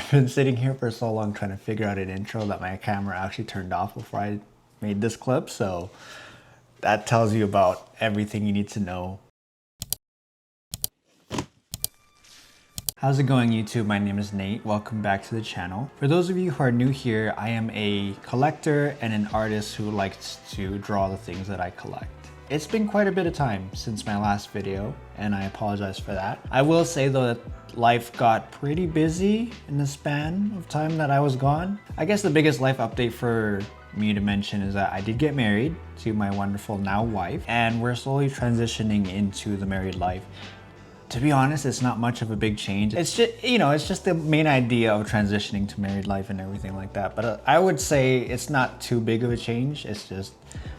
I've been sitting here for so long trying to figure out an intro that my camera actually turned off before I made this clip, so that tells you about everything you need to know. How's it going, YouTube? My name is Nate. Welcome back to the channel. For those of you who are new here, I am a collector and an artist who likes to draw the things that I collect. It's been quite a bit of time since my last video, and I apologize for that. I will say though that life got pretty busy in the span of time that I was gone. I guess the biggest life update for me to mention is that I did get married to my wonderful now wife, and we're slowly transitioning into the married life. To be honest, it's not much of a big change. It's just, it's just the main idea of transitioning to married life and everything like that. But I would say it's not too big of a change. It's just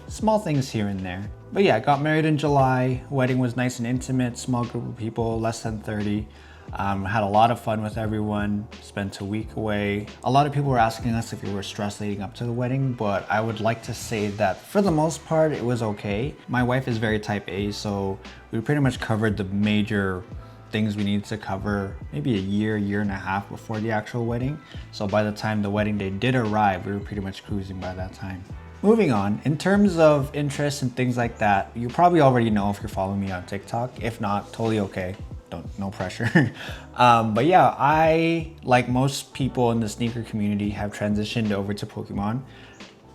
small things here and there. But yeah, I got married in July. Wedding was nice and intimate, small group of people, less than 30. Had a lot of fun with everyone, spent a week away. A lot of people were asking us if we were stressed leading up to the wedding, but I would like to say that for the most part, it was okay. My wife is very type A, so we pretty much covered the major things we needed to cover maybe a year and a half before the actual wedding. So by the time the wedding day did arrive, we were pretty much cruising by that time. Moving on, in terms of interests and things like that, you probably already know if you're following me on TikTok. If not, totally okay. No pressure. But yeah, I, like most people in the sneaker community, have transitioned over to Pokemon.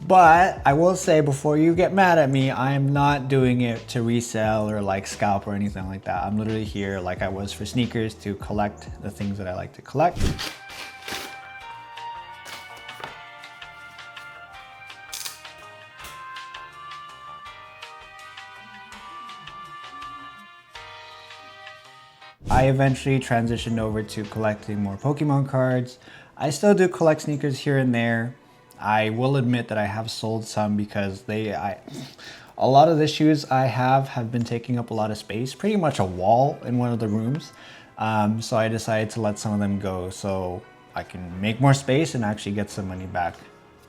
But I will say, before you get mad at me, I am not doing it to resell or like scalp or anything like that. I'm literally here like I was for sneakers, to collect the things that I like to collect. I eventually transitioned over to collecting more Pokemon cards. I still do collect sneakers here and there. I will admit that I have sold some because a lot of the shoes I have been taking up a lot of space, pretty much a wall in one of the rooms. So I decided to let some of them go so I can make more space and actually get some money back,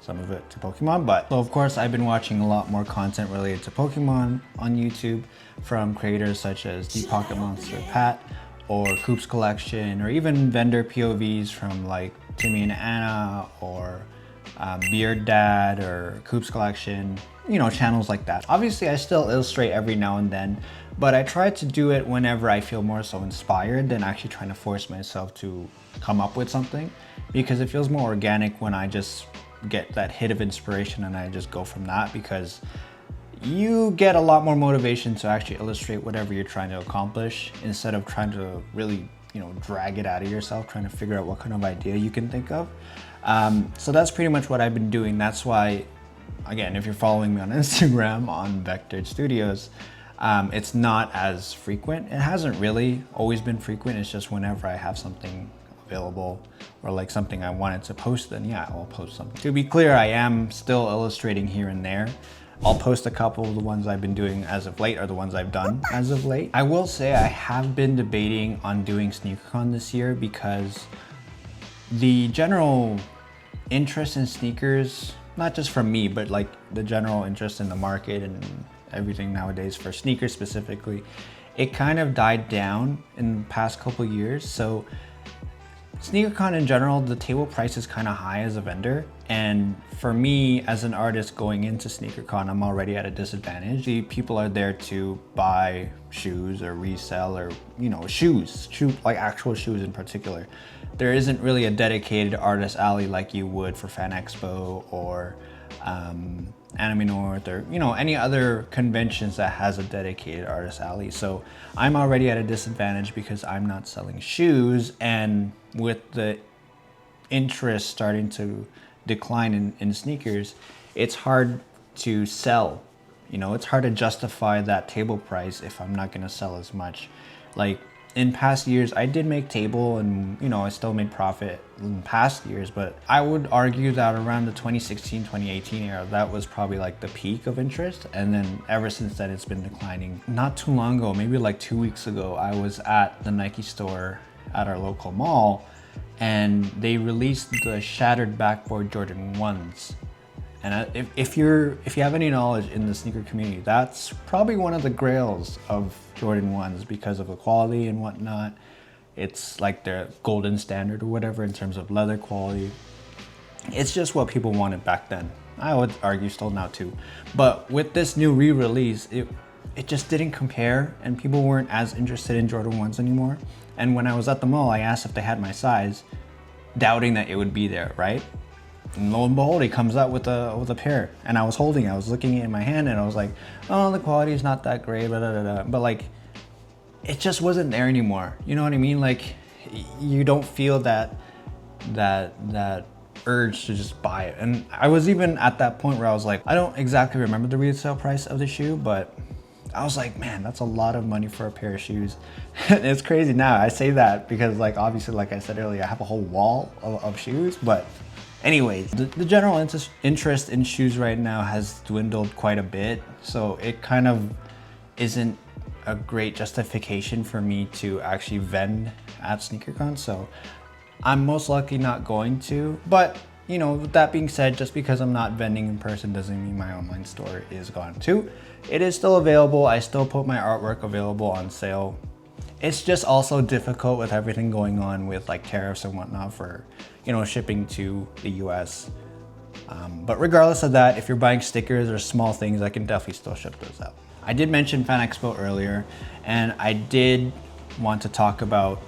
some of it to Pokemon. But so of course, I've been watching a lot more content related to Pokemon on YouTube from creators such as The Pocket Monster Pat, or Coop's Collection, or even vendor POVs from like Timmy and Anna, or Beard Dad, or Coop's Collection, channels like that. Obviously, I still illustrate every now and then, but I try to do it whenever I feel more so inspired than actually trying to force myself to come up with something, because it feels more organic when I just get that hit of inspiration and I just go from that, because you get a lot more motivation to actually illustrate whatever you're trying to accomplish, instead of trying to really, drag it out of yourself, trying to figure out what kind of idea you can think of. So that's pretty much what I've been doing. That's why, again, if you're following me on Instagram on Vectored Studios, it's not as frequent. It hasn't really always been frequent. It's just whenever I have something available or like something I wanted to post, then yeah, I'll post something. To be clear, I am still illustrating here and there. I'll post a couple of the ones I've been doing as of late, or the ones I've done as of late. I will say I have been debating on doing SneakerCon this year, because the general interest in sneakers, not just from me, but like the general interest in the market and everything nowadays for sneakers specifically, it kind of died down in the past couple years. So SneakerCon in general, the table price is kind of high as a vendor. And for me as an artist going into SneakerCon, I'm already at a disadvantage. The people are there to buy shoes or resell, or, shoes, like actual shoes in particular. There isn't really a dedicated artist alley like you would for Fan Expo or Anime North, or any other conventions that has a dedicated artist alley. So I'm already at a disadvantage because I'm not selling shoes, and with the interest starting to decline in sneakers, it's hard to sell. It's hard to justify that table price if I'm not going to sell as much. Like in past years, I did make table, and I still made profit in past years, but I would argue that around the 2016, 2018 era, that was probably like the peak of interest. And then ever since then, it's been declining. Not too long ago, maybe like 2 weeks ago, I was at the Nike store at our local mall, and they released the Shattered Backboard Jordan 1s. And if you have any knowledge in the sneaker community, that's probably one of the grails of Jordan 1s because of the quality and whatnot. It's like the golden standard or whatever in terms of leather quality. It's just what people wanted back then. I would argue still now too. But with this new re-release, it just didn't compare, and people weren't as interested in Jordan 1s anymore. And when I was at the mall, I asked if they had my size, doubting that it would be there, right? And lo and behold, he comes out with a pair, and I was looking at it in my hand, and I was like, oh, the quality is not that great, blah, blah, blah, blah. But like, it just wasn't there anymore. You know what I mean? Like, you don't feel that urge to just buy it. And I was even at that point where I was like, I don't exactly remember the retail price of the shoe, but I was like, man, that's a lot of money for a pair of shoes. It's crazy now. I say that because, like, obviously, like I said earlier, I have a whole wall of shoes. But anyways, the general interest in shoes right now has dwindled quite a bit. So it kind of isn't a great justification for me to actually vend at SneakerCon. So I'm most likely not going to. But, you know, with that being said, just because I'm not vending in person doesn't mean my online store is gone too. It is still available. I still put my artwork available on sale. It's just also difficult with everything going on with like tariffs and whatnot for, you know, shipping to the US. But regardless of that, if you're buying stickers or small things, I can definitely still ship those out. I did mention Fan Expo earlier, and I did want to talk about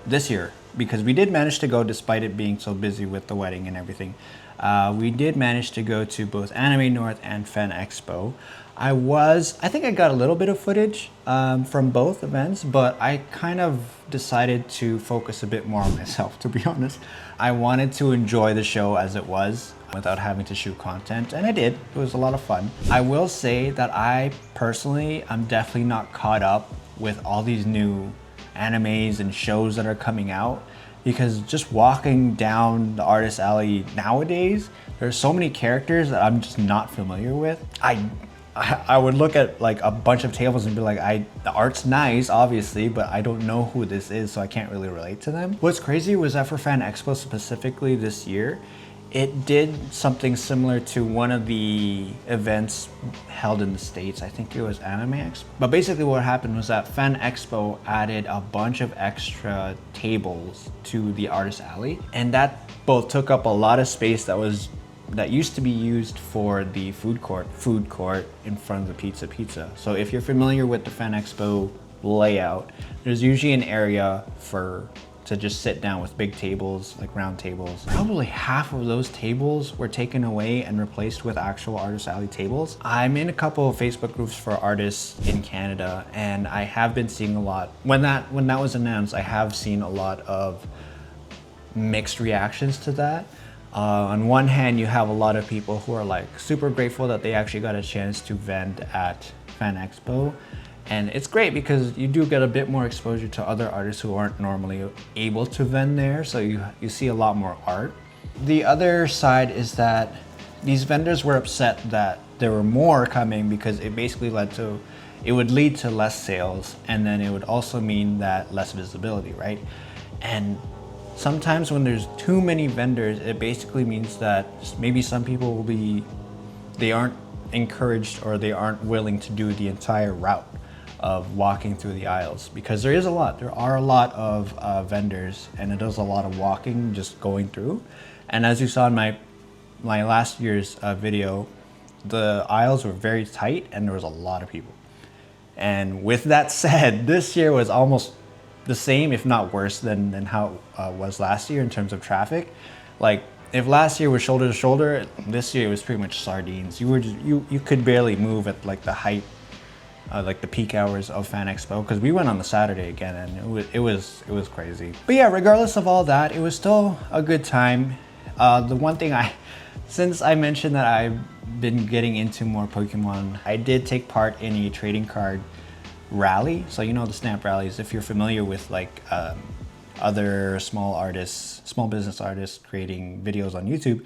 this year because we did manage to go despite it being so busy with the wedding and everything. We did manage to go to both Anime North and Fan Expo. I think I got a little bit of footage from both events, but I kind of decided to focus a bit more on myself, to be honest. I wanted to enjoy the show as it was without having to shoot content, and I did. It was a lot of fun. I will say that I personally, I'm definitely not caught up with all these new animes and shows that are coming out, because just walking down the artist alley nowadays, there's so many characters that I'm just not familiar with. I would look at like a bunch of tables and be like, the art's nice, obviously, but I don't know who this is, so I can't really relate to them. What's crazy was that for Fan Expo specifically this year, it did something similar to one of the events held in the States. I think it was Anime Expo. But basically what happened was that Fan Expo added a bunch of extra tables to the artist alley, and that both took up a lot of space that used to be used for the food court in front of the Pizza. So if you're familiar with the Fan Expo layout, there's usually an area to just sit down with big tables, like round tables. Probably half of those tables were taken away and replaced with actual artist alley tables. I'm in a couple of Facebook groups for artists in Canada, and I have been seeing a lot. When that was announced, I have seen a lot of mixed reactions to that. On one hand, you have a lot of people who are like super grateful that they actually got a chance to vend at Fan Expo. And it's great because you do get a bit more exposure to other artists who aren't normally able to vend there. So you see a lot more art. The other side is that these vendors were upset that there were more coming because it basically would lead to less sales, and then it would also mean that less visibility, right? And sometimes when there's too many vendors, it basically means that maybe some people they aren't encouraged or they aren't willing to do the entire route of walking through the aisles, because there are a lot of vendors, and it is a lot of walking just going through. And as you saw in my last year's video, the aisles were very tight and there was a lot of people. And with that said, this year was almost the same, if not worse than how it was last year in terms of traffic. Like, if last year was shoulder to shoulder, this year it was pretty much sardines. You could barely move at like the height, like the peak hours of Fan Expo, because we went on the Saturday again, and it was crazy. But yeah, regardless of all that, it was still a good time. The one thing since I mentioned that I've been getting into more Pokemon, I did take part in a trading card rally. So you know the Snap rallies, if you're familiar with like other small business artists creating videos on YouTube,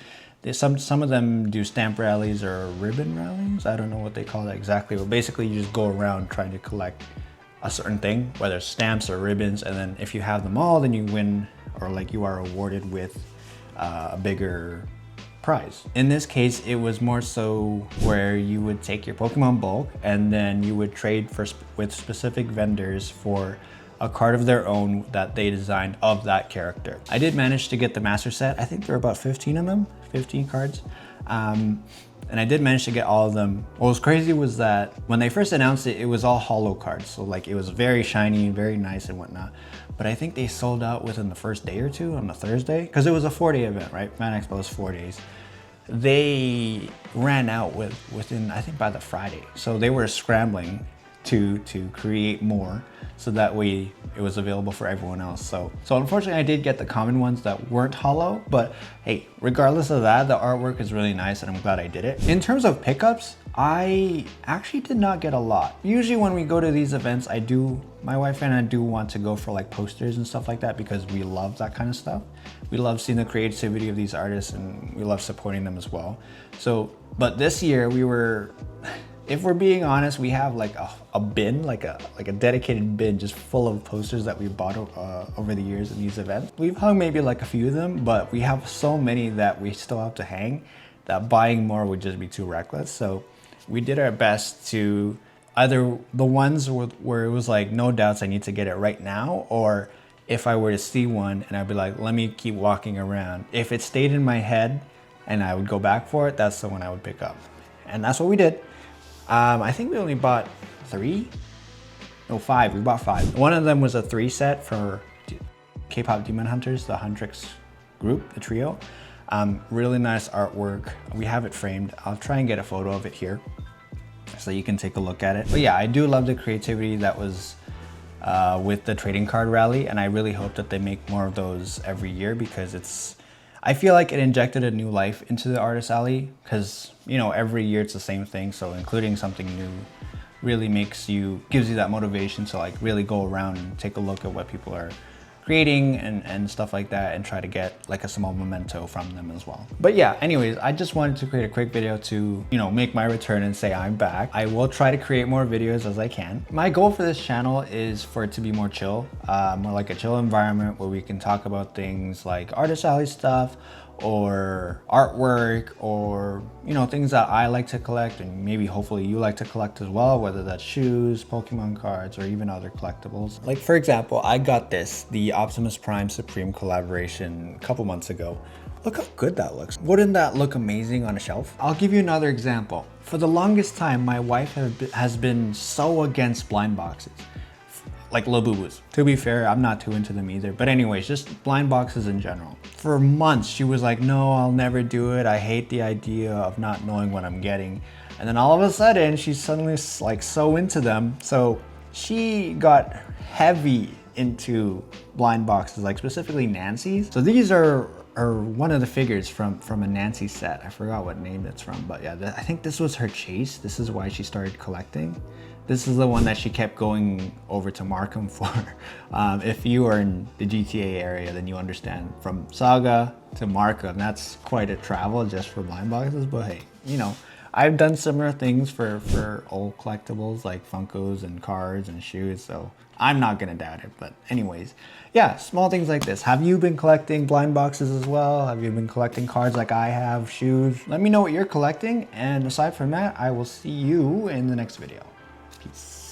some of them do stamp rallies or ribbon rallies. I don't know what they call that exactly, but basically you just go around trying to collect a certain thing, whether it's stamps or ribbons, and then if you have them all, then you win, or like you are awarded with a bigger prize. In this case, it was more so where you would take your Pokemon bulk and then you would trade with specific vendors for a card of their own that they designed of that character. I did manage to get the master set. I think there were about 15 of them, 15 cards. And I did manage to get all of them. What was crazy was that when they first announced it, it was all holo cards. So like it was very shiny, very nice and whatnot. But I think they sold out within the first day or two on the Thursday, because it was a 4-day event, right? Fan Expo was 4 days. They ran out within, I think by the Friday. So they were scrambling to create more so that way it was available for everyone else. So unfortunately I did get the common ones that weren't holo, but hey, regardless of that, the artwork is really nice and I'm glad I did it. In terms of pickups, I actually did not get a lot. Usually when we go to these events, my wife and I do want to go for like posters and stuff like that because we love that kind of stuff. We love seeing the creativity of these artists and we love supporting them as well. So, but this year we were, if we're being honest, we have like a bin, like a dedicated bin just full of posters that we bought over the years in these events. We've hung maybe like a few of them, but we have so many that we still have to hang that buying more would just be too reckless. So we did our best to either the ones where it was like, no doubts, I need to get it right now, or if I were to see one and I'd be like, let me keep walking around. If it stayed in my head and I would go back for it, that's the one I would pick up. And that's what we did. I think we only bought 5. We bought 5. One of them was a 3 set for K-pop Demon Hunters, the Huntrix group, the trio. Really nice artwork. We have it framed. I'll try and get a photo of it here so you can take a look at it. But yeah, I do love the creativity that was with the trading card rally, and I really hope that they make more of those every year because I feel like it injected a new life into the Artist Alley because, you know, every year it's the same thing. So including something new really gives you that motivation to like really go around and take a look at what people are creating and stuff like that and try to get like a small memento from them as well. But yeah, anyways, I just wanted to create a quick video to, you know, make my return and say I'm back. I will try to create more videos as I can. My goal for this channel is for it to be more chill, more like a chill environment where we can talk about things like Artist Alley stuff or artwork or, you know, things that I like to collect and maybe hopefully you like to collect as well, whether that's shoes, Pokemon cards, or even other collectibles. Like for example, I got the Optimus Prime Supreme collaboration a couple months ago. Look how good that looks. Wouldn't that look amazing on a shelf? I'll give you another example. For the longest time, my wife has been so against blind boxes. Like Labubus. To be fair, I'm not too into them either. But anyways, just blind boxes in general. For months, she was like, no, I'll never do it. I hate the idea of not knowing what I'm getting. And then all of a sudden, she's suddenly like so into them. So she got heavy into blind boxes, like specifically Nancy's. So these are one of the figures from a Nancy set. I forgot what name it's from, but yeah, I think this was her chase. This is why she started collecting. This is the one that she kept going over to Markham for. If you are in the GTA area, then you understand from Saga to Markham, that's quite a travel just for blind boxes. But hey, you know, I've done similar things for old collectibles like Funkos and cards and shoes, so I'm not gonna doubt it. But anyways, yeah, small things like this. Have you been collecting blind boxes as well? Have you been collecting cards like I have, shoes? Let me know what you're collecting, and aside from that, I will see you in the next video. Peace.